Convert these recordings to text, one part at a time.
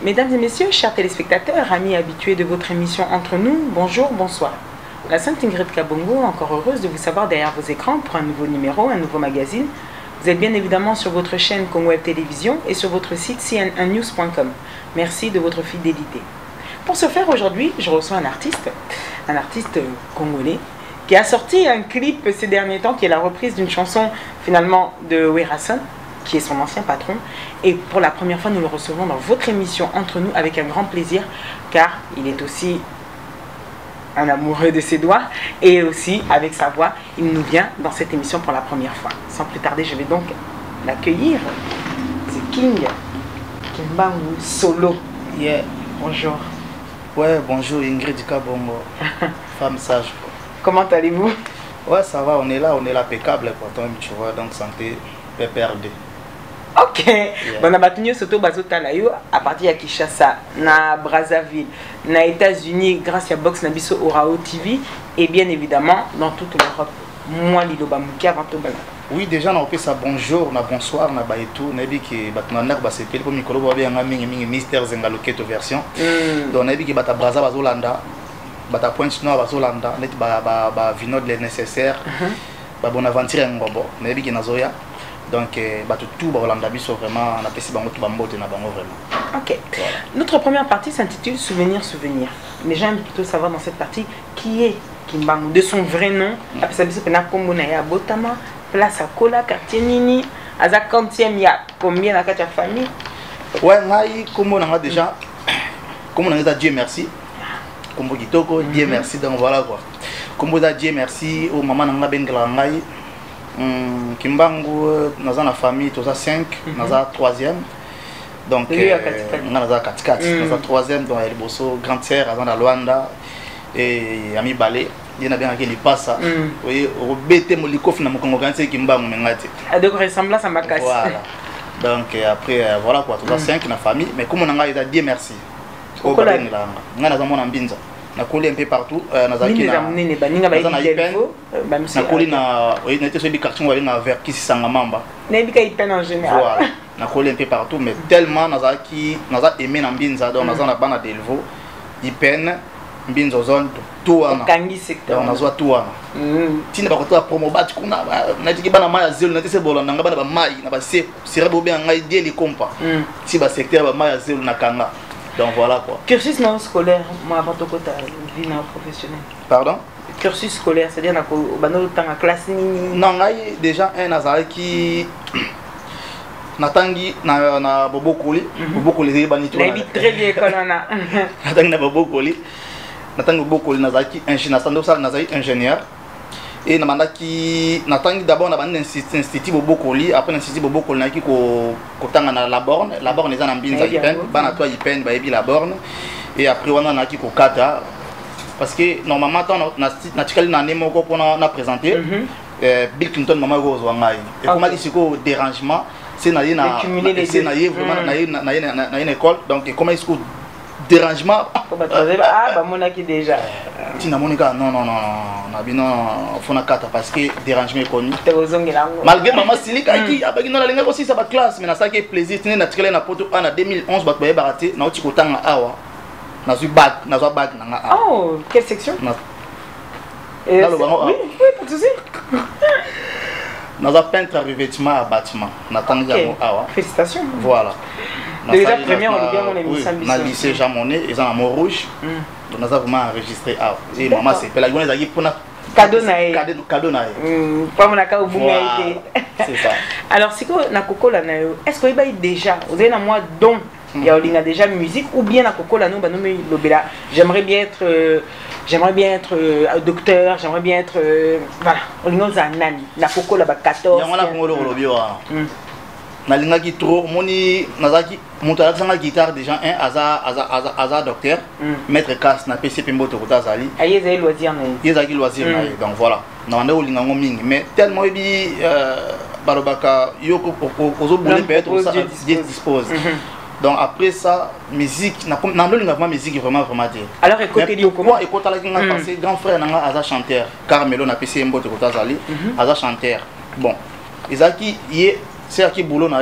Mesdames et messieurs, chers téléspectateurs, amis habitués de votre émission Entre nous, bonjour, bonsoir. La Sainte Ingrid Kabongo, encore heureuse de vous savoir derrière vos écrans pour un nouveau numéro, un nouveau magazine. Vous êtes bien évidemment sur votre chaîne Congo Web Télévision et sur votre site cn1news.com. Merci de votre fidélité. Pour ce faire, aujourd'hui, je reçois un artiste congolais, qui a sorti un clip ces derniers temps, qui est la reprise d'une chanson finalement de Werason, qui est son ancien patron. Et pour la première fois, nous le recevons dans votre émission Entre nous avec un grand plaisir, car il est aussi un amoureux de ses doigts et aussi avec sa voix, il nous vient dans cette émission pour la première fois. Sans plus tarder, je vais donc l'accueillir. C'est King Kimbangu Solo. Yeah. Bonjour. Ouais, bonjour Ingrid Kabongo. Femme sage. Comment allez-vous? Ouais, ça va, on est là impeccable pour toi, tu vois, donc santé, PPRD. Ok. Yeah. Bon, on a surtout à partir de Kinshasa, na Brazzaville, na États-Unis, grâce à Box Nabiso Orao TV, et bien évidemment dans toute l'Europe. Moi, Liloba Mouki avant tout. Oui, déjà, on a fait ça bonjour, on a bonsoir, on a baïtou, on a dit que on a fait le micro, on a fait un Mister Zengaloketo version. Donc, on a dit que bata Brazza bazolanda, bata Pointe Noire bazolanda, on a dit ba vino de nécessaire, ba Bonaventure ngobo, on a dit que nazoya. Donc, tout Rolanda Bisso vraiment, on a passé bango tout bambo de nabango vraiment. Ok. Voilà. Notre première partie s'intitule Souvenir, souvenir. Mais j'aime plutôt savoir dans cette partie qui est Kimbangu, de son vrai nom. Après ça, c'est Pena Kombonaya Botama, place à Kola, quartier Nini, à la quantième, il y a combien dans ta famille? Ouais, comme on a déjà, comme on a Dieu merci, comme Kitoko, Dieu merci, donc voilà quoi. Comme on a Dieu merci, au maman n'a ben grangai. Kimbangu, nous avons la famille, nous avons 5, nous avons 3e. Donc, nous avons 4, nous avons 3e, donc il y a grande sœur, nous avons Luanda et Ami Balé. Il y a bien qui passe. Vous voyez, au BT Molikof, nous avons organisé Kimbangu. Donc, ressemblance à ma casse. Voilà. Donc, après, voilà quoi, nous avons 5 dans la famille, mais comme on a dit merci. Nous avons mon ambinza. Na koli un peu partout na zaki na na koli na oui na été sur des cartons na vers qui sanga mamba na bika ipen en général voilà na koli un peu partout mais tellement na zaki na za aimer na mbinza donc na za na bana delvo ipen mbinzo zone tout wana kangi secteur na zo tout wana tina ba ko promo bat kuna na tiki bana maya zelo na tese bolanda ngaba na ba mai na ba se sera bo bien ngai die li kompa si ba secteur ba maya zelo na kanga. Donc voilà quoi. Cursus non scolaire, moi avant tout ta vie non professionnelle. Pardon? Cursus scolaire, c'est-à-dire dans la classe ni. Non, déjà un Nazaré qui natangi na bobo koli, bobo koli c'est bani tout. Très bien colonna. Natangi na bobo koli, natangi bobo koli Nazaki ingénieur, Nazaki ingénieur. Et namandaki natangi d'abord na bani institut bobo koli, après institut bobo koli naki ko tanga na la borne les en ambinza ipen, bana toi ipen ba ebi la borne et après on a naki ko kata parce que normalement na tikali na nemoko pour na présenter Bill Clinton maman rose wangai et comment il se ko dérangement c'est na vraiment na une école donc comment il se ko dérangement bah monaki déjà tina monika non na bino fona kata parce que dérangement est connu malgré maman silika qui abaki na linga aussi ça ba classe mais na ça qui plaisir tine na tikele na poto en 2011 ba ba baraté na oti kotanga awa na zu bac na nga. Oh, quelle section? Na oui, pas de souci. Nous avons peintre revêtement à bâtiment. Félicitations. Voilà. Déjà première on bien mon émission. Dans le lycée Jean Monnet, ils ont un mot rouge. Donc nous avons vraiment enregistré. Et maman c'est la journée d'ailleurs pour cadeau nae. Cadeau nae. Pas mon accord au bout. C'est ça. Alors c'est quoi na koko la nae? Est-ce que il y a déjà vous avez na moi donc il y a déjà musique ou bien na koko la no ba no me lobela. J'aimerais bien être docteur, j'aimerais bien être voilà, on a nani na koko la ba 14. Il y a la ngolo lobio. Na linga ki trop moni nazaki monta la guitare déjà un aza docteur maître casse na PCP mboto kota zali. Ayezaki loisir na. Yezaki loisir na. Donc voilà. Na ndé olinga ngomingi mais tellement bi barobaka yoko ozo boule peut-être ça dispose. Donc après ça, musique, na musique vraiment dire. Alors écoutez comment écoutez la kinga parce que grand frère nanga aza chanteur. Carmelo na PC mboto kota zali, aza chanteur. Bon, Isaki c'est à qui boulot na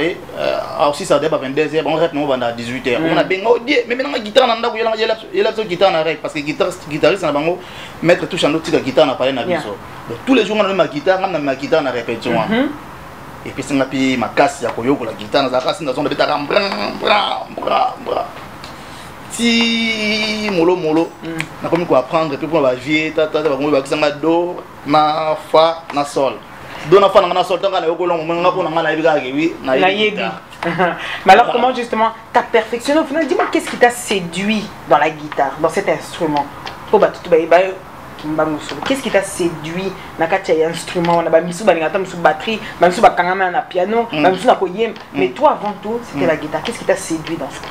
aussi ça débat 22h on reste non à 18h on a bien mais maintenant guitare nanda ko yela so guitare na rek parce que guitariste na bango mettre touche en autre guitare na parler na biso donc tous les jours on a ma guitare ma guitare na répétition et puis c'est ngapi ma casse ya koyoko la guitare na zakasi na zone beta bra si molo na comme quoi apprendre puis pour va vier tata ba ko ba kisanga do na fa na sol do na fa na sol tanga na yoko longo nga pona nga na yebika ke oui na yebi. Mais alors comment justement t'as perfectionné au final, dis-moi qu'est-ce qui t'a séduit dans la guitare, dans cet instrument? Qu'est-ce qui t'a séduit dans cet instrument? On a une batterie, un piano, mais toi avant tout c'était la guitare. Qu'est-ce qui t'a séduit dans ça?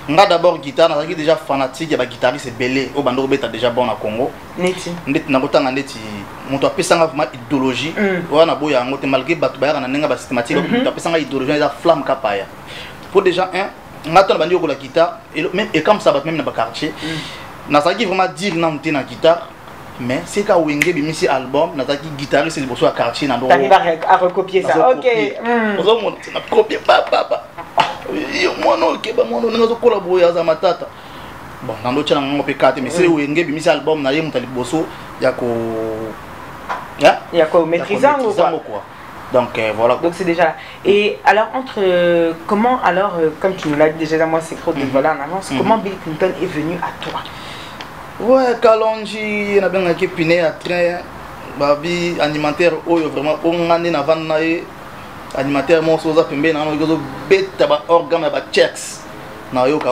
Nga d'abord guitare, na zaki déjà fanatique ya ba guitariste belé au bando beta déjà bon na Congo. Neti. Ndeti na kotanga ndeti moto apesanga vraiment idéologie. Wana boya ngote malgré batu ba na nenga ba systématique moto apesanga idéologie za flamme kapaya. Pour déjà ngata na bandi ko la guitare et comme ça même na ba quartier. Na zaki vraiment dire na mté na guitare. Mais c'est quand Wenge bimisi album, na zaki guitariste le bosso à quartier na do. T'arrives à recopier ça. OK. Ozo mon na copier papa. Yo mono ke ba mono nga zo collaborer za matata. Bon, dans l'autre channel on peut carter mais c'est Wenge bimisi album na yemu tali bosso ya ko ya ko maîtrisant ou quoi. Donc voilà. Donc c'est déjà là. Et alors comment alors comme tu nous l'as dit déjà moi c'est trop de voilà en avance, comment Bill Clinton est venu à toi? Ouais, Kalonji, on a bien un piné à train, babi animateur, vraiment, on a un avant animateur, mon soza pembe, on a un bête organe à checks,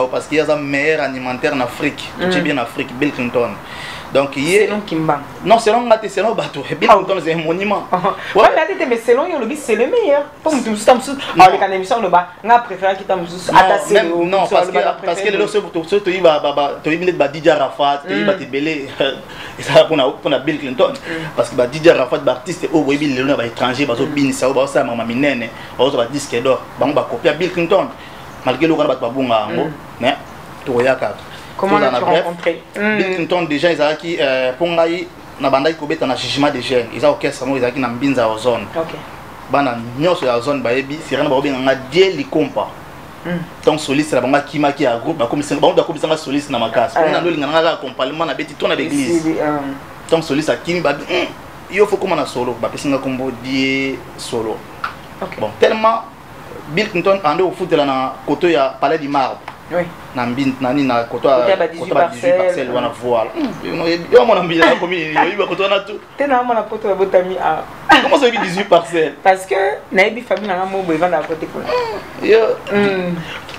parce qu'il y a un meilleur animateur en Afrique, tu bien en Afrique, Bill Clinton. Donc c'est long Kimba. Non, c'est long, c'est long bateau. Bill Clinton c'est un monument. Ouais, mais c'est long, c'est le meilleur. Comme tu me dis, les canadiens on a préféré qu'il t'aime non, parce que le seul tu y va DJ Arafat, tu y va te belé. Et ça pour Bill Clinton parce que DJ Arafat artiste au Bill le ba étranger ba so bin ça ba ça mama minene, ba so ba disque d'or. Ba copier Bill Clinton. Malgré le ba bunga ngo, mais to yaka. Comment l'as-tu rencontré? Bill Clinton déjà ils a qui pour ngai na bandai ko beta na jugement des jeunes ils a orchestre mo ils a qui na mbinza o zone OK bana nyoso ya zone ba yebi sirana ba obenga die likompa donc soliste la banga kima ki a groupe ba komisa ba onda komisa soliste na makasi on a no linga na accompagnement na beti tona d'église donc soliste a kimi ba il faut comment na solo ba pesinga kombo die solo bon tellement Bill Clinton ando au foot là na koto ya Palais du Marbre. Oui. Na mbin nani na koto ya 18 parcelles wana voile. Yo mon ambi la commune yo ba koto na tout. Tena mona poto ya botami a. Comment ça 18 parcelles? Parce que na ebi famille na mo bo vanda côté ko. Yo.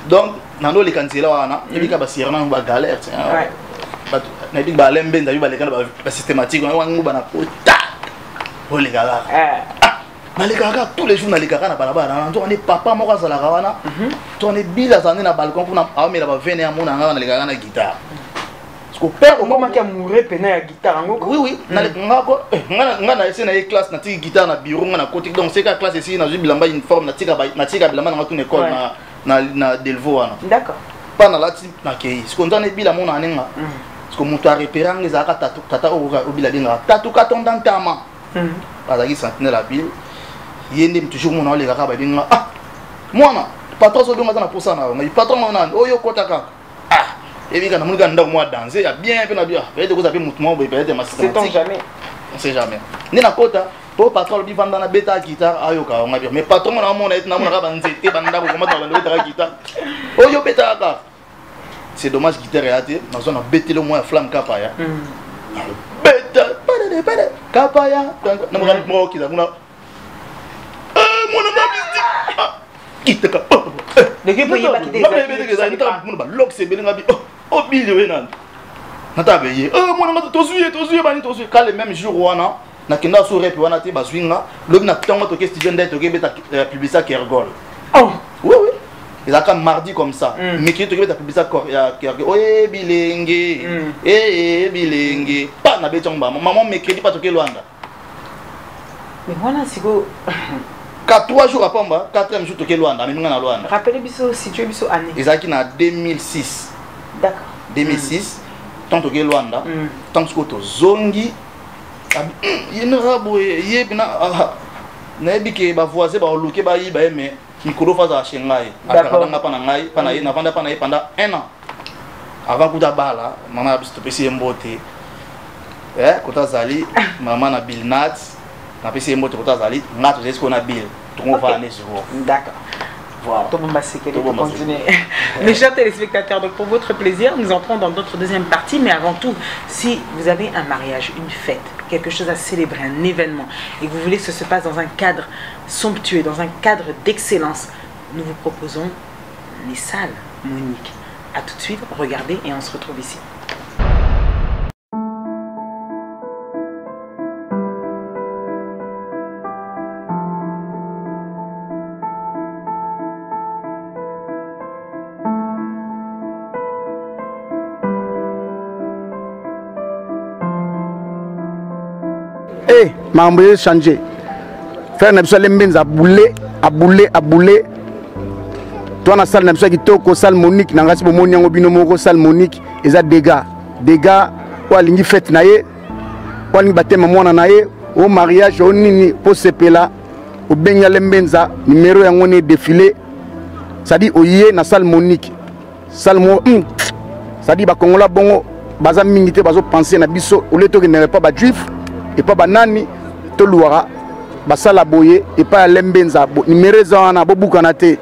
Donc nando le kansela wana ebika ba sirana ba galère tiens. Ouais. Ba na ebi ba lembe nda ba le kana ba systématique wana nguba na kota. O le gala. Nalikaka tous les jours nalikaka na balabala on est papa moko za la kawana on est bila zane na balcon pour na amela ba vene amona nga nalikaka na guitare parce que père au moment qu'il mourir pena ya guitare ngoko oui nalikanga ko nga na essayer na classe na tiki guitare na bureau nga na côté donc c'est ka classe ici na bilamba uniforme na tika bilamba na tune école na Delvaux wana d'accord pas na lati na kei ce qu'on donne bila mona nenga parce que muto a repéré nga za ka tata o bila dinga tatu ka ton dans tama bazaki sentinelle la ville yende toujours mon ole kaka ba binga mwana patron so binga na posa na ngai patron na oyo kota kaka ebi kana mulika ndako moi danser ya bien pe na bien peut-être que ça peut mutumo be peut-être ma systématique jamais on sait jamais ni na kota po patron bi vanda na beta guitare ayo ka ngai mais patron na mona na mona ka banzete banda ko komata na beta guitare oyo beta kaka c'est dommage guitare ya te na zone beta le moi flamme kapa ya beta kapa ya na mo ki da kuna mon ami quitte ka de que peut y pas quitter ça mon ba lock c'est belinga bi o bilio enan nata beye mon ami to suye bani to suye ka le même jour wana na kenda so rep wana te bazwinga lobi na tongo to ke studio ndai to ke beta publicité Kergol oh oui ils a comme mardi comme ça mais qui to ke beta publicité Kergol oh bilenge bilenge pas na betonga maman mercredi pas to ke Luanda mais voilà c'est go 3 jours après, 4e jour, tu es loin. Rappelez biso situé biso année. Ils en 2006. D'accord. 2006. Tant que tu es loin, tant que tu es zongi. Il y a nayebi ke bavoisin baoluke bayiba ye mais mikolo faza chez ngai akakanga pana ngai pana ye navanda pana ye pendant 1 an avant kuta bala mama biso topesi ye mbote kota zali mama na bilnat napesi ye mbote kota zali nga tozali sikoyo na bil tongo vane sikoyo. D'accord. Voilà. Mes chers téléspectateurs, donc pour votre plaisir, nous entrons dans notre deuxième partie, mais avant tout, si vous avez un mariage, une fête, quelque chose à célébrer, un événement, et que vous voulez que ce se passe dans un cadre somptueux, dans un cadre d'excellence, nous vous proposons les salles Monique. A tout de suite, regardez et on se retrouve ici. Mambo changé. Frère Nebso Lembenza a boulé. Toi na salle Nebso qui toko salle Monique nangasi bomoni yango binomoko salle Monique eza dégâts wa lingi fête naye wa lingi batema mwana naye au mariage au nini po sepela au benya Lembenza numéro yango ne défilé ça dit oye na salle Monique salle mo ça dit ba kongola bongo baza mingité bazo penser na biso au leto que n'est pas ba juif et pas banani to luara basala boye et pas Lembenza numéro wana bobuka te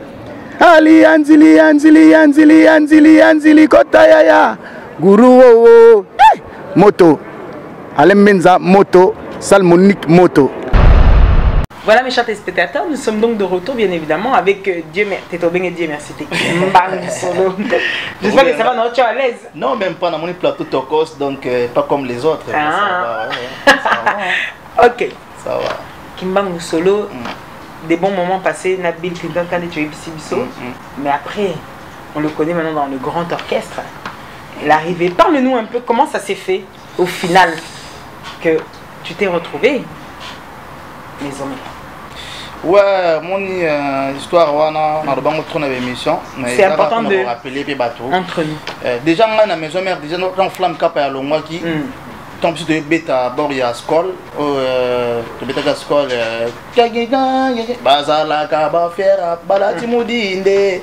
ali anzili kota ya guru moto Lembenza moto salle Monique moto. Voilà mes chers téléspectateurs, nous sommes donc de retour bien évidemment avec Dieu merci. J'espère que ça va, non, tu es à l'aise. Non, même pas dans mon plateau Tokos, donc pas comme les autres. Ah. Ça va. Ok. Ça va. Kimbangu Solo, des bons moments passés, Nabil Clinton quand tu es Bisso. Mais après, on le connaît maintenant dans le grand orchestre. L'arrivée, parle-nous un peu comment ça s'est fait au final que tu t'es retrouvé. Ouais, mon histoire, on a trop d'émissions. C'est important de rappeler les bateaux. Entre nous. Déjà, on a la maison mère, déjà, on flamme cap à l'ongwa qui. Tant que tu es bêta, bord il y a scol. Tu bêta à scol. Bazala, kaba, faire, balati moudinde.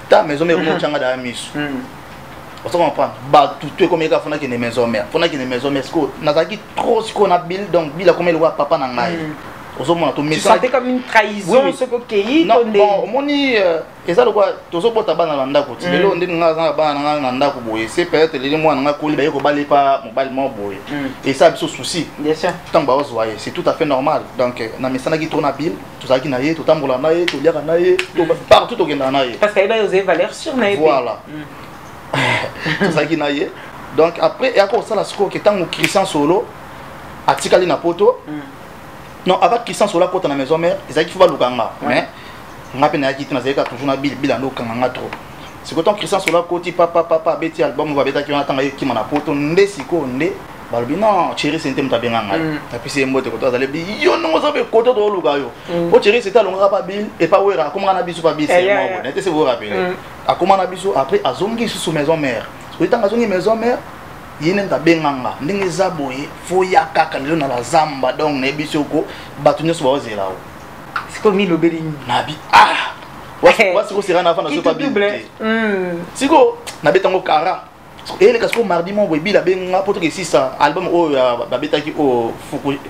Ta maison mère, on changa da miss. On se comprend. Bah, tout est comme il y a une maison mère. Il y a une maison mère. Nazaki trop ce qu'on a build, donc il a comme il voit papa dans la tu sentais comme une trahison, oui. Ce que non, bon, moni, et ça, quoi, tout ça pour ta banane en d'accord. Tu veux dire, on a banane en d'accord, c'est peut-être les mois, on a collé, il faut balayer pas, mobilement, et ça, c'est un souci. Bien sûr. Tant que vous voyez, c'est tout à fait normal. Donc, na mesana qui tourne à pile, tout ça qui naïe, tout tambour la naïe, tout lire la naïe, partout au Ghana naïe. Parce qu'elle va oser valeur sur naïe. Voilà. Tout ça qui naïe. Donc, après, et encore ça, la score qui est en Christian Solo, à Tikali Napoto. Non, avec Christian Sola côté na maison mère, ils faut pas lukanga. Mais on a peine à quitter na zeka toujours na bilan lukanga trop. C'est quand Christian Sola côté papa beti album va beta qui on attend qui m'a poto ndé siko ndé balbi non chéri c'était mta benganga. Et puis c'est mbote côté azale bi yo non ça be côté to luka yo. O chéri c'était longa pas bil et pas wera comment na biso pas bil c'est moi bon. N'était c'est vous rappeler. A comment na biso après azongi sous maison mère. Parce que tant azongi maison mère yene ndabenganga ndenge zaboye foya kaka lelo na la zamba donc na bisoko batu nyoso ba ozela o siko mi lobeli nabi wasi ko sera na fa na so pa bible siko na betango kara ele kasko mardi mo boy bila benga poto ke sisa album o ba betaki o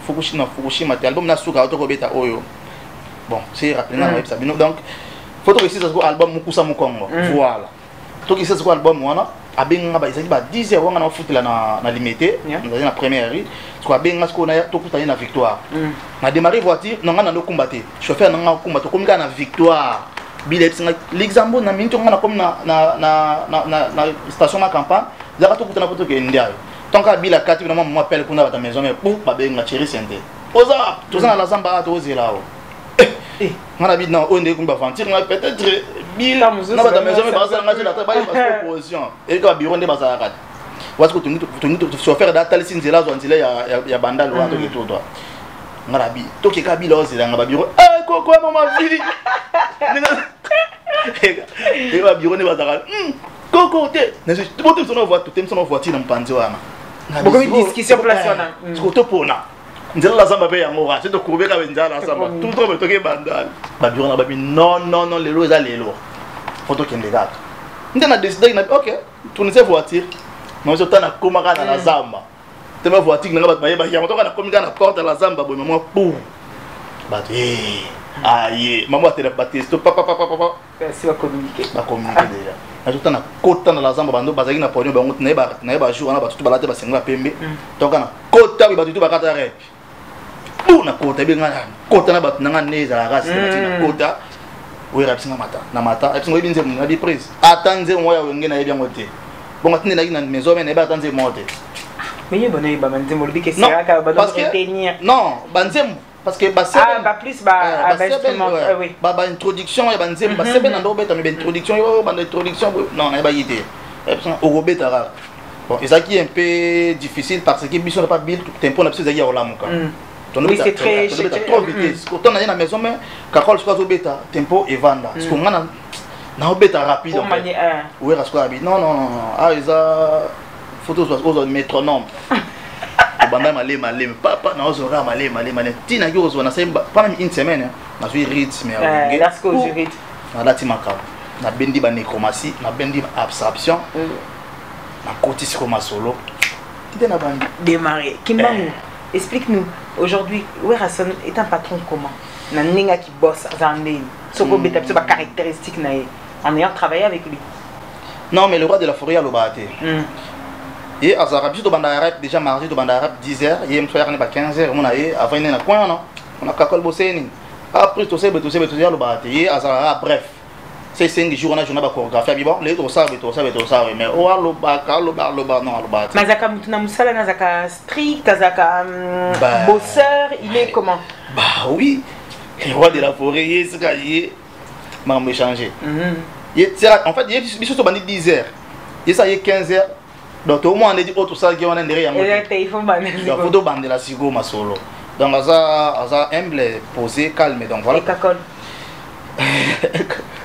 Fukushima te album na suka to ko beta oyo bon c'est rappelé na web sabino donc photo ke sisa ko album mukusa mukongo voilà to ke sisa ko album wana abenga ba isaki ba 10 heures wanga na futela na limité dans la première rue soit abenga ce qu'on a to kutani na victoire na démarrer voiture nanga na combattre chauffeur nanga combattre comme na victoire bilet singa l'exemple na minto ngana comme na station na campagne za to kutana poto ke ndia tant ka bila kati na maman m'appelle kuna ba ta maison mais pour ba benga chéri sente oza to za na zamba to ozela o ngana bi na onde kumba fantir nga peut-être bil na ba ta maison mais ba za nga la travail parce que position et ka bureau nde ba za kat parce que tu chauffeur da tali sinzela zo nzela ya bandal wa to ke to do ngana bi to ke ka bi lo zela nga ba bureau koko mama fili et ba bureau ne ba za koko te na je to te sono voiture tu te sono voiture na mpanzi wana beaucoup de discussion place wana ce que to pona nzela la zamba pe yango ra c'est de couper ka nzela la zamba tout trop toke bandal ba bureau na ba non non non lelo eza lelo photo kende gata ndena décider na OK tourner cette voiture mais je t'en a koma kana la zamba te ma voiture nga ba ba ya moto kana komi kana porte la zamba bo maman pour ba aïe maman te la batiste papa si va communiquer déjà ajouta na kota na la zamba bando bazaki na pognon bango na ba jour na ba tout balate ba senga pembe donc na kota ba tout ba kata rep pour na kota be ngana kota na ba nanga neza la race na kota oui rapsinga mata na mata rapsinga ibinze na bi prise atanze moya wenge na yebi ngote bon atine na na maison mais na ba atanze mote mais yeba na yeba manze mo bi que c'est ka ba donc retenir non banzem parce que bah plus oui introduction et banzem bah c'est ben ando beta mais introduction yo ban introduction non na ba yité au beta bon et ça qui est un peu difficile parce que biso n'a pas build tempo na besoin ya olamuka oui c'est très trop vitesse autant na maison mais kakol soit au beta tempo et vanda parce que ngana na beta rapide oui parce que non ah ils a photos aux métronome banda malé papa na ozora malé tina ki ozona semba pendant une semaine na suis rythme ya wenge là ce que je rythme na dati makao na bendi ba nécromancie na bendi abstraction na côté comme solo qui na bandi démarrer Kimbangu explique-nous aujourd'hui Werrason est un patron comment na ninga qui bosse zandé soko beta ba caractéristique na en ayant travaillé avec lui non mais le roi de la forêt a le batté et à Zarabi to banda rap déjà mardi to banda rap 10h et me faire ne pas 15h on a avant une na coin non on a kakol bosseni après tout ça le batté et à Zarabi bref c'est 5 jours on a journée ba chorégraphie bon les to ça mais o alo ba non alo ba mazaka mutuna musala nazaka strict azaka bosseur il est comment bah oui le roi de la forêt il est m'a me changer en fait il est bandi 10h et ça y est 15h donc au moins on a dit autre ça qui on a derrière moi il faut bander la photo bande la sigo ma solo donc ça humble posé calme donc voilà et Kakol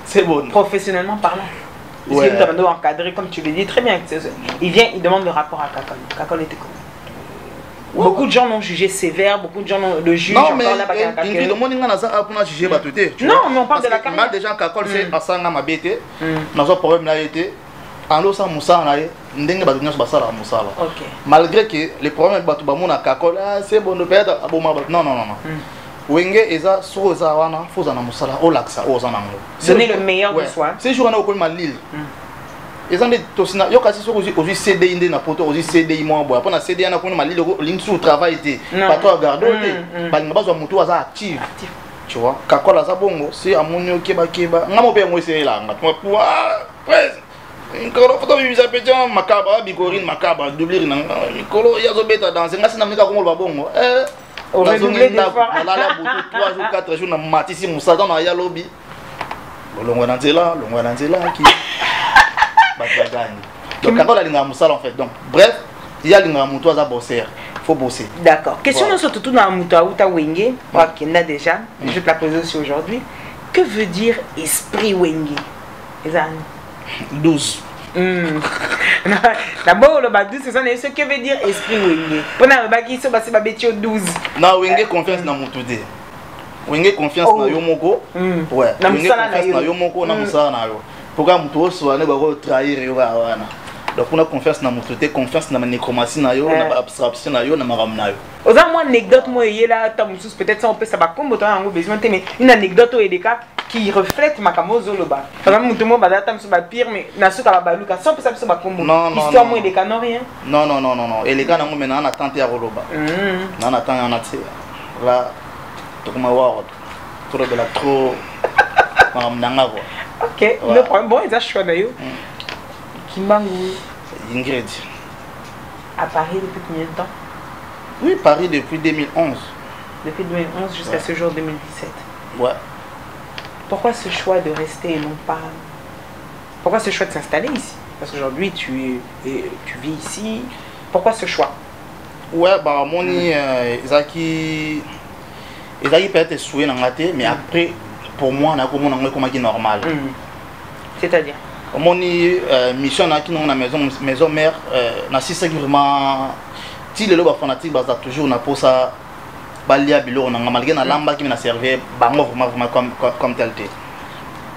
c'est bon professionnellement parlant parce que tu as encadré comme tu le dis très bien il vient il demande le rapport à Kakol était comment beaucoup de gens l'ont jugé sévère beaucoup de gens le jugent non mais il demande ngana ça pour juger batuté non mais on parle de la carrière déjà Kakol c'est asanga mabete na so problème là été ando sa musala na ye ndenge batu nyonso basala musala malgré que les problèmes batu bamona Kakol c'est bon de perdre aboma non wenge eza so eza wana foza na musala olaksa oza nango donner le meilleur de soi c'est jour na okoli malil eza nde tosina yo kasi so ozi CDI nde na poto ozi CDI mo boya pona CDI na koni malil link sur travail te patron garde te balinga bazwa mutu aza active tu vois Kakol aza bongo si amonyo keba ngamo pe mo esela nga pour Mikolo photo bibisa petia makaba bigorine makaba doubler na mikolo yazo beta danser ngasi na mika kongo babongo on va doubler des fois malala butu 3 jours 4 jours na matisi musada na ya lobby longwa na nzela ki batagani donc Kakol alinga musala en fait donc bref il y a linga mutu aza bosser faut bosser d'accord question voilà. Surtout na mutu auta wenge qui n'a déjà je vais te la poser aussi aujourd'hui que veut dire esprit wenge ezani 12 d'abord le bas 12 c'est ce que veut dire esprit wenge pona le baki so basi babetio 12 na wenge confiance na mutude wenge confiance na yo moko ouais na musala na yo moko na musala na yo pourquoi mutu oso ne ba ko trahir yo wana donc on a confiance na mutude confiance na nécromancie na yo na abstraction na yo na maram na yo oza moi anecdote moi yela ta musus peut-être ça on peut ça ba kombo to yango besoin mais une anecdote au edeka qui reflète makambo zoloba par exemple mutumo badata mso ba pire mais na suka ba baluka ça on peut ça mso ba kombo histoire moi edeka non rien non eleka na ngomena na tante ya roloba na tante na tse là to kuma wa to de la trop nanga quoi OK le problème bon ils a choix d'ailleurs Kimbangu Ingrid à Paris depuis combien de temps? Oui, Paris depuis 2011. Depuis 2011 jusqu'à ce jour 2017. Ouais. Pourquoi ce choix de rester et non pas... Pourquoi ce choix de s'installer ici? Parce qu'aujourd'hui tu vis ici. Pourquoi ce choix? Ouais, bah mon Izaki peut-être souhait dans la tête, mais après pour moi on a comme normal. C'est-à-dire mon mission na qui dans la maison mère na si c'est vraiment si le loba fanatique basa toujours na pour ça balia bilo na malgré na lamba qui na servait bango vraiment comme tel.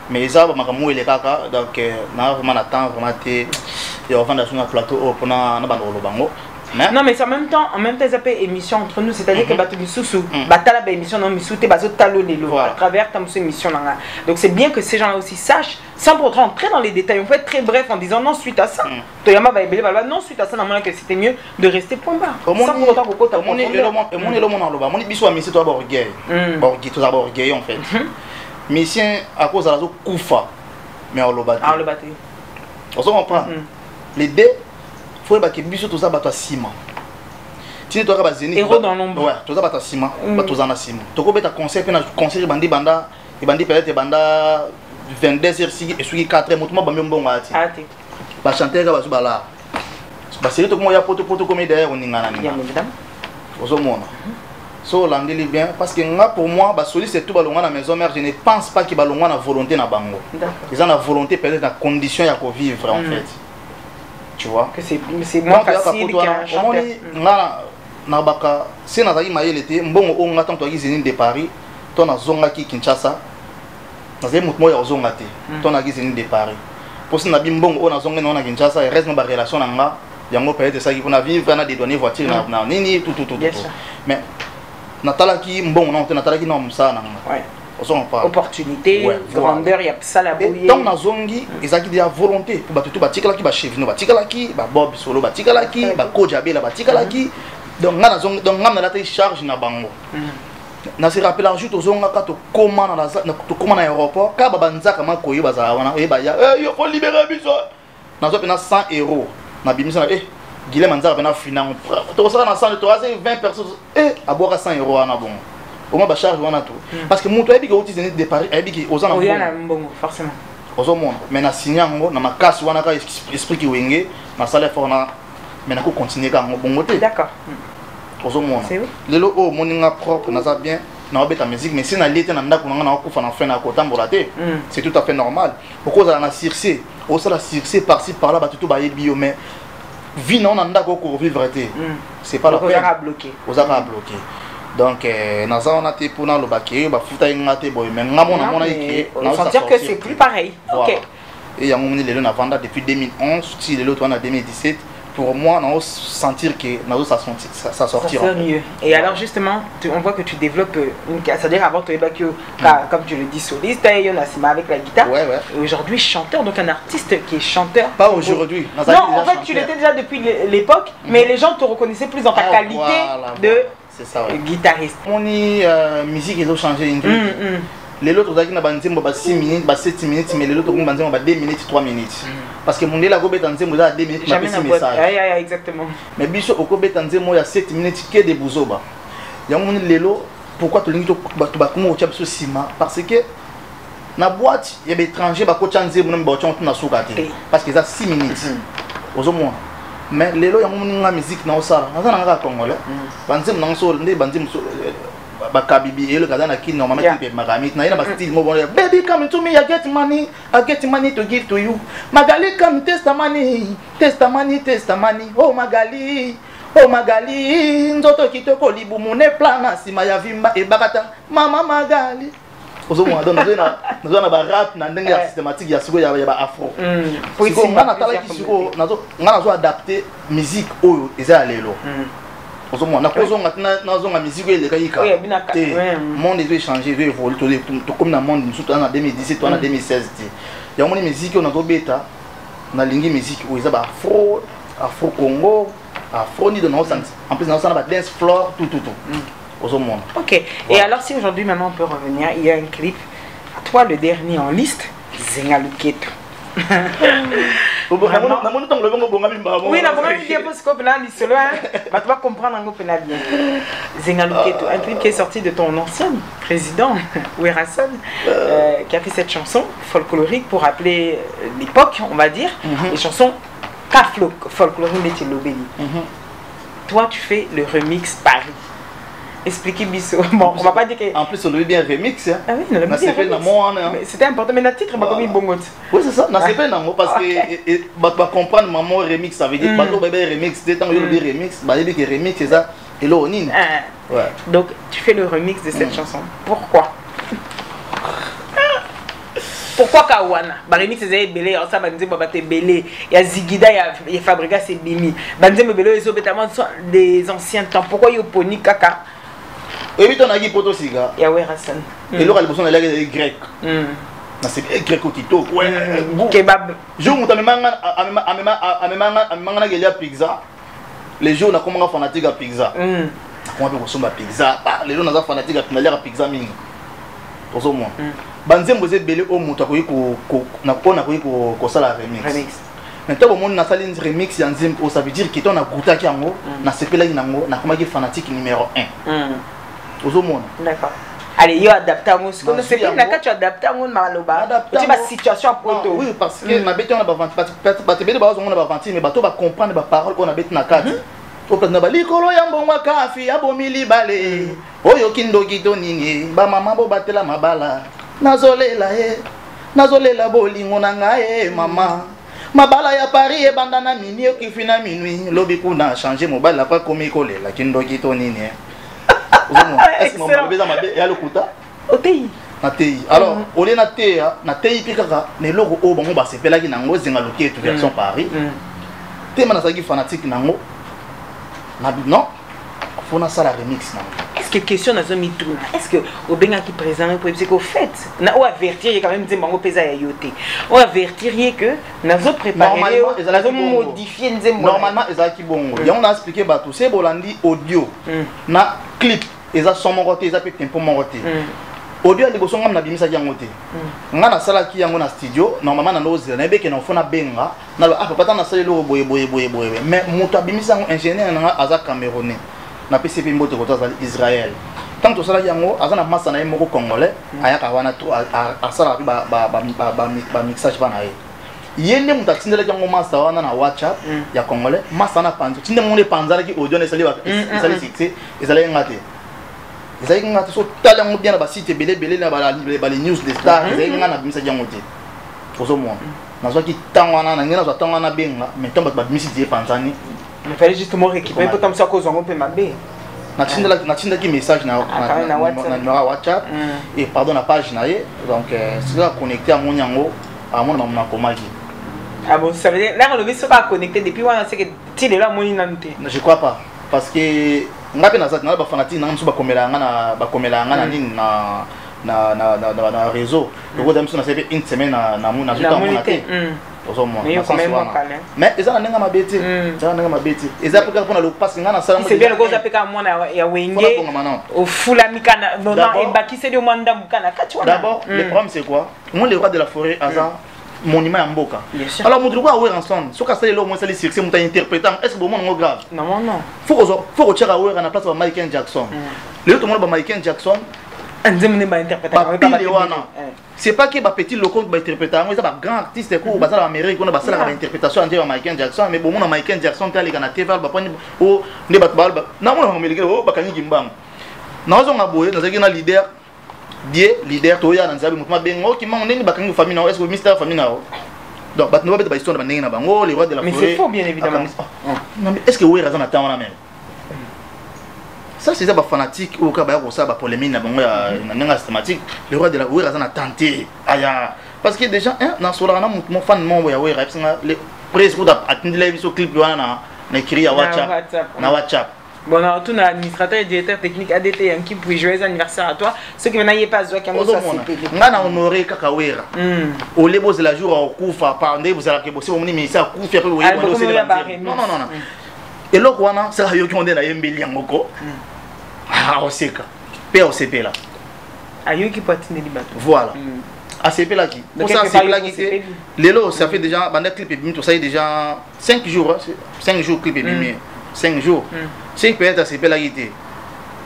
Mais ça ba makamou ele kaka donc na vraiment na temps vraiment té et on va sur un plateau pour na bandolo bango. Non mais c'est en même temps ça fait émission entre nous, c'est-à-dire que bato misusu batala ba émission non misute bazo talo lelo à travers ta émission là. Donc c'est bien que ces gens-là aussi sachent sans pour rentrer dans les détails. On peut être très bref en disant non suite à ça. Toyama va ébélé non suite à ça normalement que c'était mieux de rester point bas. Sans pour autant que ta mon élément dans le bas. Mon biso a mis toi orgueil. Orgueil tout d'abord orgueil en fait. Mission à cause de la koufa mais on le bat. On le bat. On se comprend. Les deux faut que biso tout ça bato ciment. Tu ne dois pas zénith. Héros dans l'ombre. Ouais, tout ça bato ciment, bato zana ciment. Tu peux mettre conseil puis na conseil bandi banda et bandi peut-être banda 22h si et sur 4 mouvement ba même bon ati. Ati. Ba chanter ka baso bala. Ba série to mo ya poto comme derrière on ngana ni. Bien évidemment. Ozo mona. So l'anglais bien parce que nga pour moi ba soli c'est tout balonga na maison mère, je ne pense pas que balonga na volonté na bango. D'accord. Ils ont la volonté peut-être na condition ya ko vivre en fait. Tu vois que c'est moins facile qu'un chanteur. Na baka si na zaki mayele te mbongo o ngata to akizini de Paris to na zonga ki Kinshasa na zai mutmo ya zonga te to na akizini de Paris pour si na bimbongo o na zonga na Kinshasa et reste no ba relation na nga yango peut-être ça qui pour na vivre na dédouaner voiture na nini tout mais na talaki mbongo na na talaki na msa na nga ouais opportunité, grandeur, il y a ça la bouille. Donc na zongi, ils ont dit volonté pour battre tout batika laki ba chef, no batika laki, ba bob solo batika laki, ba kojabe la batika laki. Donc na zongi, donc na la charge na bango. Na se rappelle juste aux zonga ka to comment na to comment na aéroport, ka ba banza kama koyo baza wana e ba ya yo faut libérer biso. Na zo pena 100 €. Na bimisa na Guilhem Manzara pena finan. To ça na 100 to 20 personnes aboka 100 € na bon. Au moins, charge tout. Parce que mon toit est utilisé de Paris, est aux ans. Forcément. Aux hommes, mais na signé en haut, na ma casse ou na ka esprit qui wenge, na salaire fort na, mais na ko continuer quand bon côté. D'accord. Aux hommes. Les lots oh moninga propre, na ça bien, na obeta musique, mais si na l'été na ndako na ko fa na fin na ko tambolaté, c'est tout à fait normal. Pourquoi na circé, au ça la circé par-ci par-là, ba tout ba bio mais vie non na ndako ko vivre té. C'est pas la peine. Aux arabes bloqués. Donc, on a été pour le baquet, on sentir que c'est plus pareil. Voilà. Ok. Et il y a un moment depuis 2011, si l'autre en 2017, pour moi, on a sentir que ça sortira. Ça mieux. Et alors justement, on voit que tu développes une c'est-à-dire avant tu es comme tu le dis soliste, et on a Sima avec la guitare. Ouais, ouais. Et aujourd'hui chanteur, donc un artiste qui est chanteur. Pas aujourd'hui. Non, en fait tu l'étais déjà depuis l'époque, mais les gens te reconnaissaient plus dans ta qualité de guitariste. Mon musique ils ont changé. Les autres ont dit que 6 minutes, 7 minutes, mais les autres ont dit 2 minutes, 3 minutes. Parce que mon délai est 2 minutes, je vais message. Exactement. Mais Bicho Oko Betanze, moi, il y a 7 minutes qui est des bouzoba. Il y a un moment où pourquoi tu as dit Sima? Parce que dans la boîte, il y a des étrangers qui ont changé na soukate. Parce qu'ils ont 6 minutes. Aux hommes. Mais les lois, il y a une musique dans le salon. Dans le Congolais, Bakabibi et le gars qui normalement qui Magamit na ina style mo bon baby come to me I get money to give to you Magali come test the money oh Magali nzoto kitoko libu mune plana sima ya vimba e bakata mama Magali ozo mo don na ba rap na ndenge ya systématique ya siko ya ba afro siko ngana tala ki siko ngana zo adapter musique oyo eza lelo Aux hommes, on a causé na musique et les monde est changé, il évolue comme dans le monde surtout en 2017 ou en 2016. Il y a une musique on a go bêta, on a lingi musique où ils ont afro Congo, afro ni de nos sens. En plus on a dance floor tout. Aux hommes. OK. Et alors si aujourd'hui maintenant on peut revenir, il y a un clip à toi le dernier en liste, Zenga Luketo. Oui, la première vidéo parce que là, tu vas comprendre bien. Zenga Luketo, un clip qui est sorti de ton ancien président, Ouerasson, qui a fait cette chanson folklorique pour rappeler l'époque, on va dire, les chansons folkloriques de Tchelobeli. Toi, tu fais le remix Paris. Expliquez Bissot. Bon, on va pas dire que. En plus, on a eu bien remix. Ah oui, on a bien remix. C'était important, mais le titre, c'est pas comme bon. Oui, c'est ça. C'est pas non, parce que tu vas comprendre maman remix, ça veut dire que bébé remix, dès tant que le remix, bah il dit que remix c'est ça. Et là, Nini. Ouais. Donc, tu fais le remix de cette chanson. Pourquoi? Pourquoi Kawana? Bah remix c'est belé, ça va dire bah t'es belé. Il y a Zigida, il y a Fabrica c'est Bimi. Banze me belé ils ont bêtement des anciens temps. Pourquoi yo poni kaka? Et puis on a dit poto siga. Ya ouais Hassan. Et là il besoin d'aller grec. Na c'est grec au tito. Ouais. Kebab. Je vous t'amène manga gelia pizza. Les jours on a comment fanatique à pizza. Comment on consomme pizza? Les jours on a fanatique à pizza mingi. Pour ça moi. Banzem vous êtes belé au moto ko sala remix. Maintenant au monde na sali remix ya nzim ça veut dire que ton a goûté ki yango na sepela nango na koma ki fanatique numéro 1. Au monde. D'accord. Allez, yo adapter ngo ce que c'est na ka tu adapter ngo maloba. Tu vas situation poto. Oui parce que na beto na ba vente pas te belé ba zo na ba vente mais bato ba comprendre ba parole qu'on a beto na carte. Opena ba likolo ya mbongwa kafi abomili bale. Oyo kindoki to nini ba mama bo batela mabala. Nazolela bolingo na ngai mama mabala ya Paris e banda na mini okifina minui lobi kuna changer mobile pas comme kolela kindoki to nini est-ce que maman beza mabe ya lokuta otei na tei alors ole na tei pikaka ne logo o bango ba sepela ki nango zinga loketo version Paris tema na saki fanatique nango na non faut na sala remix nango. Est-ce que question dans un mitou? Est-ce que au benga qui présent pour parce qu'au fait, na ou avertir quand même dire bango pesa ya yoté. Ou avertir que na zo préparer na zo modifier nzembo. Normalement ezaki bongo. Ya on a expliqué ba tout c'est bolandi audio na clip eza son mon côté eza pe tempo mon côté. Audio ali boso ngam na bimisa yango te. Nga na sala ki yango na studio normalement na noze na beke na fona benga na papa na sala lo boye mais moto bimisa ngo ingénieur na aza camerounais. Na PCP mbote kota za Israël. Tant que cela yango azana massa na moko congolais ayaka wana to asala ba mixage bana ye. Yende mutatindela yango massa wana na WhatsApp ya congolais massa na panzo. Tinde monde panzala ki audio na sali ba sali succès ezala ngate. Ezali ngate so tala ngo bien na ba site belé na ba news de star ezali ngana bimisa yango te. Pozo mo. Na zo ki tangwana na ngena zo tangwana benga mais tomba ba misi die panzani. Il fallait justement récupérer pour comme ça cause on peut m'abé. Natinda qui message na WhatsApp et pardon la page na ye donc c'est là connecté à mon yango à mon maman komaki. Ah bon ça veut dire là on le sera connecté depuis on sait que tu est là mon inanté. Je crois pas parce que ngape na ba fanatique na ba komela ngana nini na réseau. Le gros dame sur na c'est une semaine na mon mais ils ont un bête ils ont pris pour le passe c'est bien le gros appelé moi ya wenge au fula mikana non et baki c'est de manda mukana d'abord le problème c'est quoi moi le roi de la forêt azan monument en boka alors mon droit ouais ensemble ce que c'est le moins ça les succès mon interprétant est-ce que bon non grave non faut que tu à ouais à la place de Michael Jackson le tout le monde ba Michael Jackson c'est pas que les petits locaux qui interprétent, ils sont grands artistes qui ont l'Amérique, qui ont l'interprétation de Michael Jackson, mais bon, Michael Jackson, qui a les TV, ou les batball, non, on a Américain, oh, Bakani Gimbang. Nous avons un leader, leader, Toya, dans Zabi, Moutma Bengo, qui m'a donné Bakani famille, est-ce que Mister famille donc, nous avons des histoires de Banning, les rois de la forêt. Mais c'est faux, bien évidemment. Est-ce que vous avez raison à temps, même? Ça c'est des fanatiques ou kabaya ko ça ba polémique na bango ya nanga systématique le roi de la ouira ça na tenté aya parce que déjà na sola na mon fan mon ya ouira les presque da atteindre les vidéos clip wana na écrit ya WhatsApp bon alors tout administrateur et directeur technique ADT un qui pour joyeux anniversaire à toi ceux qui venaient pas zo qui ont ça c'est ngana honorer kaka ouira au lebo de la jour au kufa pendant vous allez que bosser au ministère kufa pe ouira non et là wana ça yo qui on est na yembeli ngoko ah oseka POCP là ayo qui patine di bateau voilà ACP là qui pour ça c'est là qui lelo ça fait déjà bande clip et tout ça déjà 5 jours 5 jours clip et 5 jours 5 peut-être ACP là qui était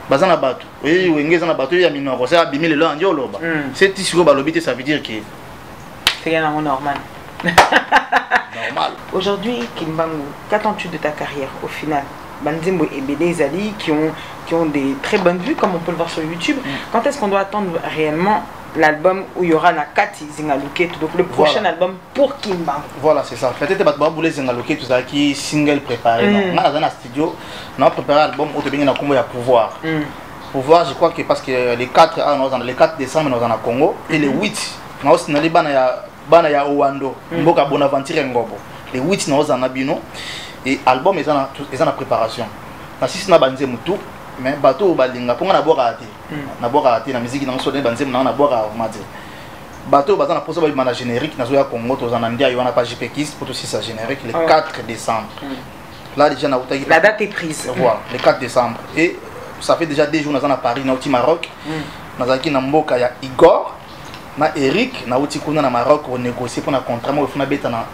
bazana bateau oui wengeza na bateau ya minoko ça bimi lelo andio loba c'est tisiko balobité ça veut dire que c'est un normal normal aujourd'hui Kimbangu qu'attends-tu de ta carrière au final Banzembo et Bédé Zali qui ont des très bonnes vues comme on peut le voir sur YouTube. Quand est-ce qu'on doit attendre réellement l'album où il y aura Nakati Zingaluketu, donc le prochain album pour Kimbangu. Voilà, c'est ça. Peut-être que vous voulez Zingaluketu, tout ça qui single préparé. On a dans le studio, on a préparé l'album où tu as combo à pouvoir. Pouvoir, je crois que parce que les 4 décembre nous sommes au Congo et les 8 nous sommes dans ya Owando, Mboka Bonaventure Ngobo. Les 8 nous sommes en Abino et l'album est en préparation. Na sisi na banze mutu mais bateau balinga pour na boka ati. Na boka ati na musique na so de banze na boka mati. Bateau bazana poso ba mana générique na zo ya Congo to zana ndia yona page PKIS pour tout ça générique le 4 décembre. Là déjà na utaki la date est prise. Voilà, le 4 décembre et ça fait déjà 2 jours dans à Paris na au Maroc. Na zaki na mboka ya Igor na Eric na uti kuna na Maroc pour négocier pour un contrat mo funa beta na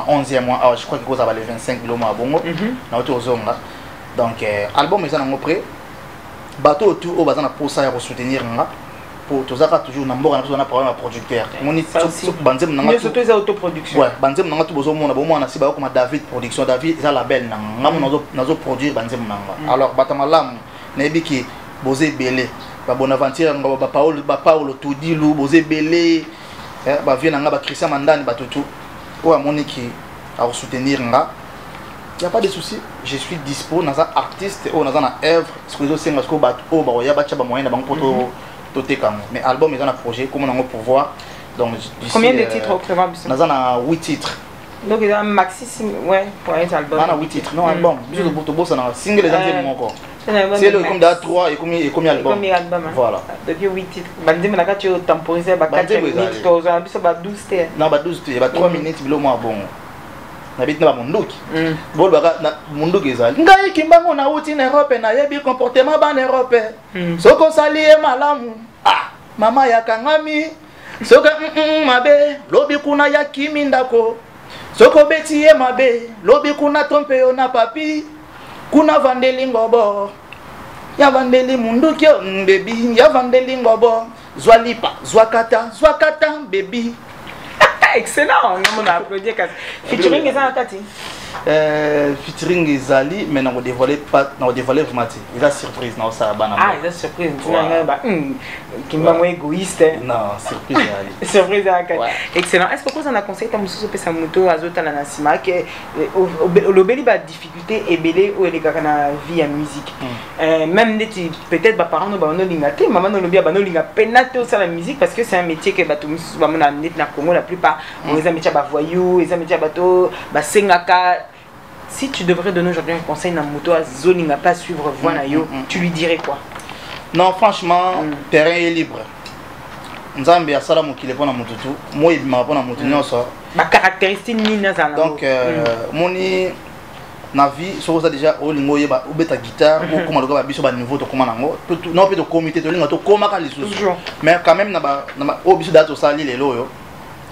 11e mois. Alors je crois que ça va les 25 km à Bongo na uti ozonga. Donc album est en prêt. Bateau autour au bazana pour ça pour soutenir nga pour tout ça toujours na mboka na problème à producteur. Moni banzem na nga surtout les autoproduction. Ouais, banzem na nga tout bozo mona bo mona si ba comme David production David ça label na nga nazo produire banzem na nga. Alors batamalam nebi ki bozé belé ba Bonaventure nga ba Paolo Tudilu bozé belé ba vient nga ba Christian Mandani batutu ko amoni ki à soutenir nga. Il n'y a pas de souci, je suis dispo dans un artiste ou dans un œuvre, ce que je sais que il y a moyen de mais album est un projet, comment on a pouvoir. Donc combien de titres au prévoir? Dans un 8 titres. Donc il y a un maxi ouais pour un album. On a 8 titres, non album. Juste pour tout ça single les albums encore. C'est le comme d'à 3 et combien album. Voilà. Donc 8 titres. Bandé mais là tu temporiser ba 4 minutes, tu as biso ba 12 titres. Non ba 12 titres, ba 3 minutes bilo moi bon. Nabit na munduki bol baka na munduki ezali ngai Kimbangu na uti na Europe na yebi comportement ba na Europe soko sali e malamu mama ya kangami soko mabe lobi kuna ya kimi ndako soko beti e mabe lobi kuna trompe yo na papi kuna vandeli ngobo ya vandeli munduki baby ya vandeli ngobo zwalipa zwakata baby. Excellent, on a applaudi. Featuring est en Tati. Featuring Ezali, mais on ne dévoile pas, on dévoile vraiment. Il a surprise, non ça va. Ah, il a surprise. Kimbangu égoïste. Non, surprise Ezali. Surprise excellent. Est-ce que vous en avez conseillé ta mususu pesa moto azota na nasima que l'obéli ba difficulté et belé ou les gars na vie en musique. Même peut-être ba parents no ba no lingate, maman no lobia ba no linga penate au la musique parce que c'est un métier que ba tout mususu ba mona net na Congo la plupart on les a métiers ba voyou, les a métiers bateau, ba sengaka. Si tu devrais donner aujourd'hui un conseil à moto à Zoni n'a pas suivre voie tu lui dirais quoi? Non, franchement, terrain est libre. Nzambe ya sala mokile pona mututu, moi ibima pona mutu nyonso. Ba caractéristique ni nazana. Donc moni na vie so ça déjà o lingo yeba o beta guitare o comment le gars biso ba niveau to comment nango non peut to comité to linga to koma ka lisusu. Mais quand même na ba o biso dato sali lelo yo.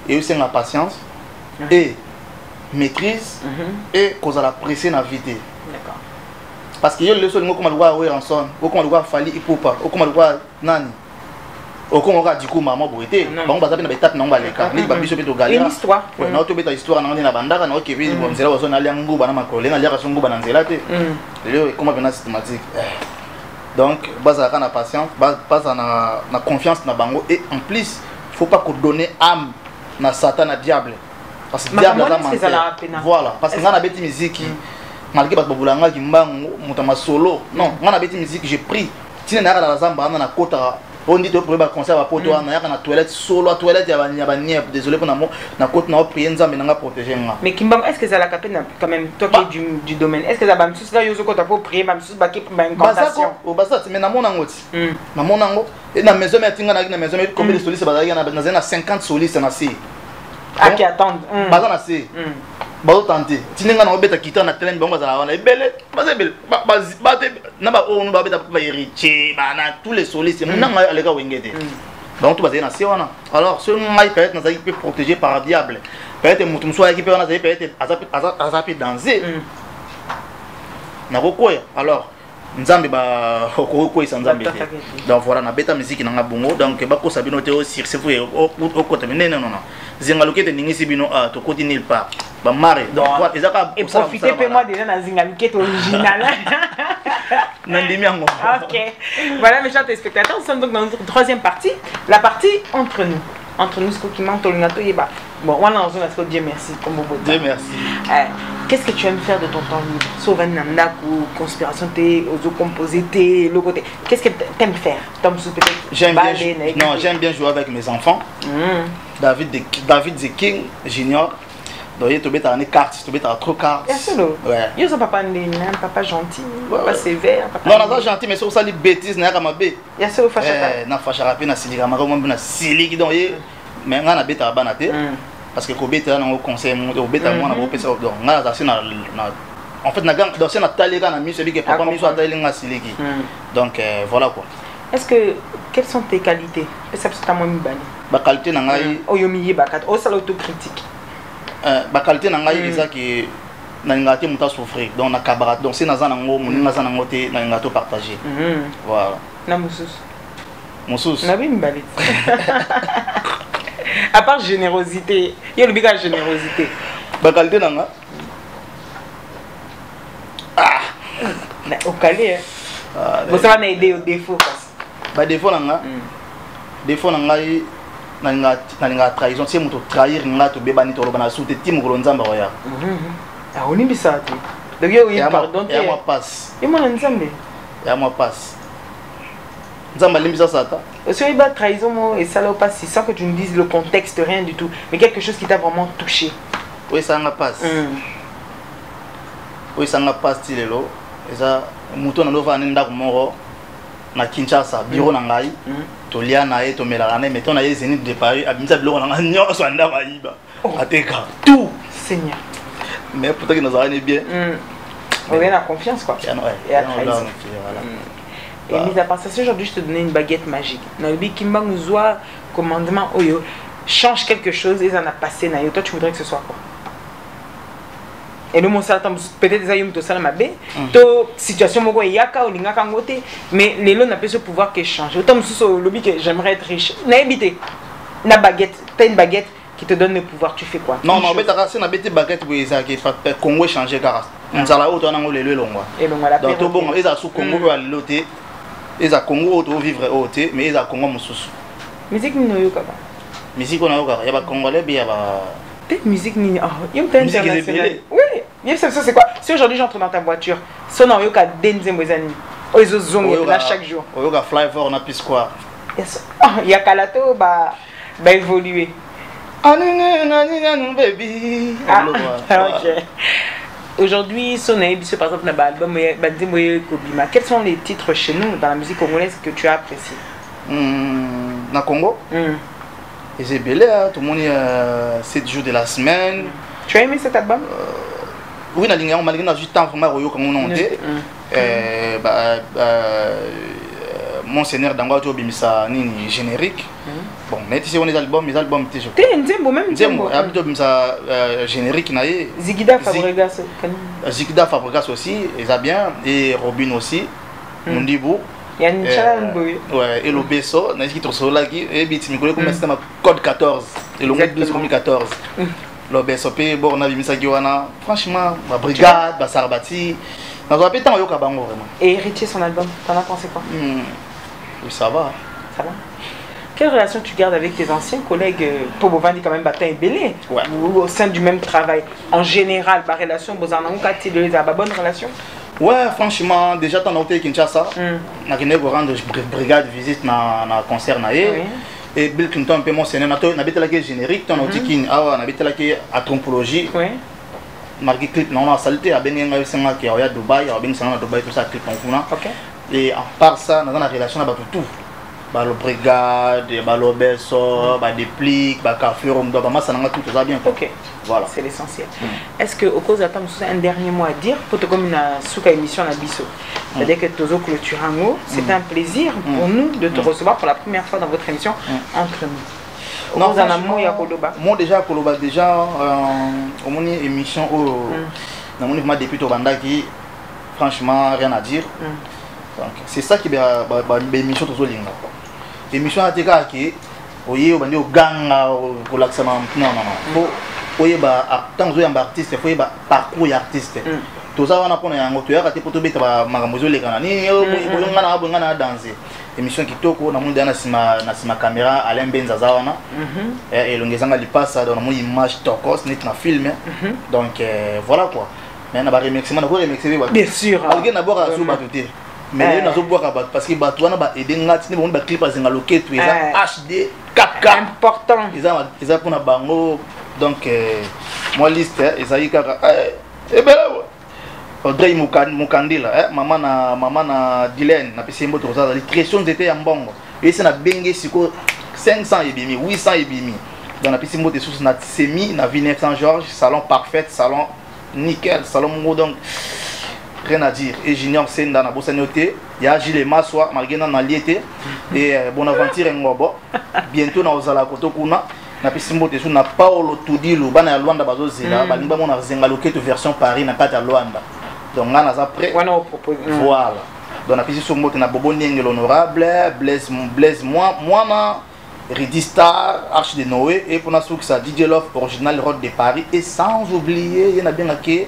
Et aussi la patience et maîtrise et cause à la presser na vite. D'accord. Parce que le seul mot comme le voir en son, ou comme le voir fali ipopa, ou comme le voir nani. Ou comme on va du coup maman boité, bon baza na étape na baleka, ni ba biso beto galera. Une histoire. Ouais, na to beta histoire na na bandaka na okebi bon zela wazo na liangu bana makole na liaka songo bana nzela te. Le comment bien systématique. Donc baza kana patience, baza na confiance na bango et en plus, faut pas qu'on donner âme na Satan na diable. Parce que diable a menti. Voilà, parce que on a bêti musique. Malgré parce que Babulanga Kimbangu mutama solo. Non, on a bêti musique, j'ai pris. Tina na la zamba na kota. On dit au premier concert à poto na na toilette solo, toilette ya banya. Désolé pour na côte na prier nzambe na protéger nga. Mais Kimbangu, est-ce que ça la capé quand même toi qui du domaine? Est-ce que ça va me soucier là yozo kota pour prier, même soucier ba qui pour une conversation? Au basa, mais na mona ngoti. Na mona ngo et na maison mais tinga na maison mais combien de solistes bazali na 50 solistes na si. Ah qui attendent. Baza na si. Bazo tenter. Tinga na obeta kita na terrain bango za wana ebele. Baza ebele. Ba na ba onu ba beta ba riche bana tous les solistes munanga aleka wengete. Donc tout bazali na si wana. Alors ce ngai peut être na zaki peut protéger par diable. Peut-être mutu mso qui peut na zaki peut être azapi danser. Na kokoya. Alors nzambe ba ko isa nzambe te. Donc voilà na beta musique na bongo donc ba ko sabino te au sur c'est fou au côté mais non. Zingalukete ningisi bino to koti nulle part. ba mare donc et profitez peu moi déjà dans une amitié originale. Ok, voilà mes chers téléspectateurs, nous sommes donc dans notre troisième partie, la partie entre nous. Entre nous, ce qui manque, bon, on a besoin de Dieu merci. Dieu merci. Qu'est-ce que tu aimes faire de ton temps libre? Sauf un nanda ou conspiration, aux composés, le côté. Qu'est-ce que tu aimes faire? J'aime bien jouer avec mes enfants. David Zeking Junior. Donc il y a des cartes, il y a trop de cartes. Ouais. Il y a un papa gentil, papa sévère. Non, non, gentil, mais c'est ça les bêtises, n'a pas ma bé. Il y a ça au fachaka. Na fachaka pe na silika, ma comme na siliki donc mais on a bêta banate parce que ko bêta na au conseil mon bêta moi na ko pesa donc on a ça na en fait na gang donc c'est na talika na mi celui que papa mi soit talika na siliki. Donc voilà quoi. Est-ce que quelles sont tes qualités? Ça peut être moi mi bani. Ba qualité na ngai o yo mi bakat, o ça l'autocritique. Ba qualité na ngai eza que na ngate muta souffrir donc na cabaret donc c'est na za nango moni na za nango te na ngato partager. Voilà. Na musus. Musus. Na bi mbali. À part générosité, il y a le biga générosité. Ba qualité na nga. Au calé. Vous savez na aider au défaut parce. Ba défaut na nga. Défaut na ngai na nga trahison c'est muto trahir nga to bebani to lobana soute timu ko nzamba oya. Ah on ibisa te. Donc yo pardon te. Ya moi passe. Et moi nzambe. Ya moi passe. Nzamba limbisa sata. Aussi il va trahison et ça là passe sans que tu nous dises le contexte rien du tout mais quelque chose qui t'a vraiment touché. Oui ça nga passe. Oui ça nga passe tilelo. Eza muto na lova nda ko moro na Kinshasa bureau na ngai. To liana et to melana mais ton aye zénith de Paris abimisa biloko na nyo so anda mayiba ateka tout Seigneur mais pour que nous allons bien on a la confiance quoi et à trahison et mis à part ça aujourd'hui je te donnais une baguette magique na bi kimba nguzwa commandement oyo change quelque chose et ça a passé na yo toi tu voudrais que ce soit quoi et le mot ça peut-être des ayums to ça ma bé to situation moko yaka olinga kangote mais les lots n'a pas ce pouvoir que changer autant sous lobby que j'aimerais être riche na habité na baguette t'as une baguette qui te donne le pouvoir tu fais quoi non mais t'as c'est na bête baguette pour ça qui fait Congo changer car nzala auto na ngolelo longwa et donc voilà donc to bon ils a sous Congo pour aller loter ils a Congo auto vivre auto mais ils a Congo mususu musique ni yo kaba musique on a yo ya ba congolais bien ba musique ni il y a une internationale oui ça c'est quoi si aujourd'hui j'entre dans ta voiture son nom yoka denze mwezani oizo zongo là chaque jour yoka flyver na pisquoire il y a kalato ba évoluer baby OK aujourd'hui son biso par exemple na album bandimo kobima quels sont les titres chez nous dans la musique congolaise que tu as apprécié na Congo et c'est belé tout le monde 7 jours de la semaine. Tu as aimé cet album? Oui, na linga on malgré na juste temps vraiment royo comme on onté Monseigneur Dango to bimisa nini générique. Bon, mais tu sais on les albums déjà. T'es nzembo même nzembo abito bimisa générique na ye. Zigida Fabregas. Zigida Fabregas aussi, et ça bien et Robin aussi. Mundibu. Yann Chalamboy. Ouais, et le Besso, n'a qui trop là qui et bit mi comme système code 14 et le mot 12 comme 14. Le Besso pe bon na bimisa giwana, franchement, ma brigade, ba Sarbati. Dans un pétant yoka bango vraiment. Et Héritier son album, t'en as pensé quoi? Oui, ça va. Ça va. Quelle relation tu gardes avec tes anciens collègues Pobovan dit quand même Batan et Belé ou au sein du même travail? En général, la relation, vous en avez une bonne relation? Ouais, franchement, déjà t'en as été Kinshasa. On a gagné rendre brigade visite na concert na et Bill Clinton peut mentionner on habite là qui générique, on a dit on habite là qui à trompologie. Oui. Marqué clip non la saleté a bien nga senga qui à Dubaï, a bien senga Dubaï tout ça clip en funa. OK. Et à part ça, dans la relation avec tout. Ba le brigade, ba le Besso, ba des pliques, ba café rom do ba ma ça tout ça bien. OK. Voilà, c'est l'essentiel. Est-ce que au cause d'attendre un dernier mot à dire pour te comme une souka émission à Bisso. C'est-à-dire que Tozo Clôturango, c'est un plaisir pour nous de te recevoir pour la première fois dans votre émission entre nous. Non, moi déjà Koloba déjà au mon émission dans mon depuis au banda qui franchement rien à dire. Donc c'est ça qui émission Tozo Linga. Émission à Teka qui oye au bandi au gang pour l'accès non oyeba tant que un artiste faut yeba parcours artiste tout ça on a pour yango tu as pour tobeta ba makambo zo lekana ni boyonga na danser émission kitoko na monde na sima caméra Alain Benza zawana et longezanga lipasa dans mon image tokos net na film donc voilà quoi mais na ba remerciement na ko remercier bien sûr alguien d'abord à souba tout mais na zo boka parce que bato wana ba aider ngati ni bon ba clip azinga loketo eza HD 4K important ils pour na bango donc moi liste ezali kaka et ben Audrey Mukandila maman na Dylan na pesi mboto za les créations étaient ya mbongo et c'est na bengue siko 500 ebimi 800 ebimi dans na pesi mboto sous na semi na Villeneuve Saint-Georges salon parfait salon nickel salon mo donc rien à dire et junior senda na bosanoté ya Gilles Maswa malgré na liété et Bonaventure Ngobo bientôt na ozala koto kuna na pisimbo te na Paolo Tudilu bana ya Luanda bazozela balimba mona zenga loketo version Paris na kata Luanda donc ngana za prêt voilà donc na pisimbo te na Bobo Nienge l'honorable Blaise moi Ridistar Arche de Noé et pour na souk ça DJ Love original Road de Paris et sans oublier il y en a bien que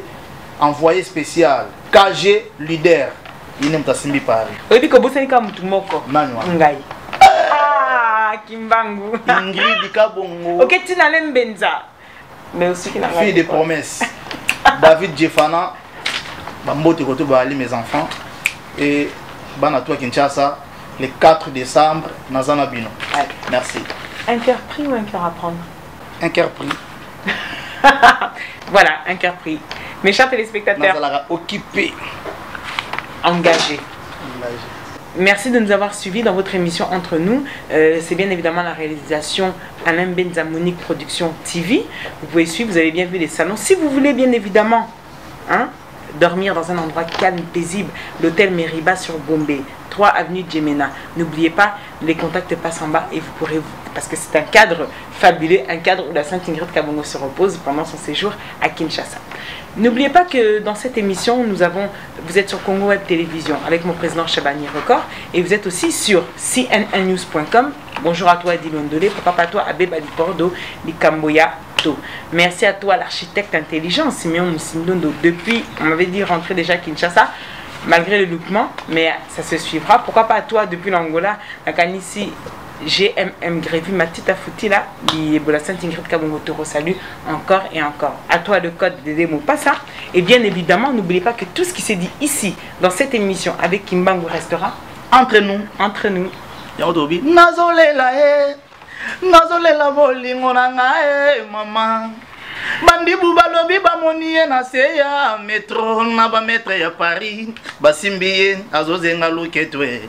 envoyé spécial KG leader il n'aime pas Simbi Paris oui puis que vous savez comme tout moko ngai Kimbangu Ingrid Kabongo ok tu n'as même Benza mais aussi qui n'a fille de promesses David Jeffana Bambote koto bali mes enfants et bana toi Kinshasa le 4 décembre Nazana Bino merci un cœur pris ou un cœur à prendre un cœur pris voilà un cœur pris mes chers téléspectateurs occupé engagé. Merci de nous avoir suivis dans votre émission Entre nous. C'est bien évidemment la réalisation Alain Benza Monique Production TV. Vous pouvez suivre, vous avez bien vu les salons. Si vous voulez bien évidemment dormir dans un endroit calme, paisible, l'hôtel Meriba sur Bombay, 3 avenue Djemena. N'oubliez pas, les contacts passent en bas et vous pourrez, parce que c'est un cadre fabuleux, un cadre où la Sainte Ingrid Kabongo se repose pendant son séjour à Kinshasa. N'oubliez pas que dans cette émission, vous êtes sur Congo Web Télévision avec mon président Chabani Record et vous êtes aussi sur cnnnews.com. Bonjour à toi Dilondolé, papa à toi Abeba Lipordo, Likamboya To. Merci à toi l'architecte intelligent Simeon Moussindondo. Depuis, on m'avait dit rentrer déjà à Kinshasa, malgré le loupement, mais ça se suivra. Pourquoi pas à toi depuis l'Angola, la Kanisi GMM Grévy, ma petite afouti là, la Sainte Ingrid Kabongo te resalue encore et encore. À toi le code de démo pas ça. Et bien évidemment, n'oubliez pas que tout ce qui s'est dit ici, dans cette émission avec Kimbangu restera entre nous. Entre nous. Yaodobi. Nazolela bolingo na ngai mama. Bandibu balobi bamoniye na seya metro na ba maître ya Paris. Basimbiye azozenga luketwe.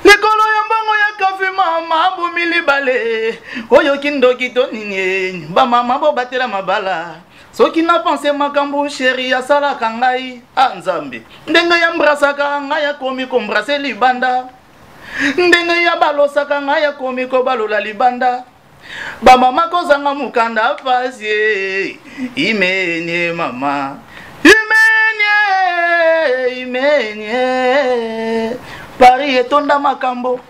Likolo ya mbongo ya kafe mama bomili bale oyo kindoki to nini ba mama bo batela mabala soki na pense makambo chéri ya sala kangai anzambe ndenge ya mbrasaka ngai ya komi ko mbrase libanda ndenge ya balosaka ngai ya komi ko balola libanda ba mama ko zanga mukanda pasi imenye mama imenye Paris etonda makambo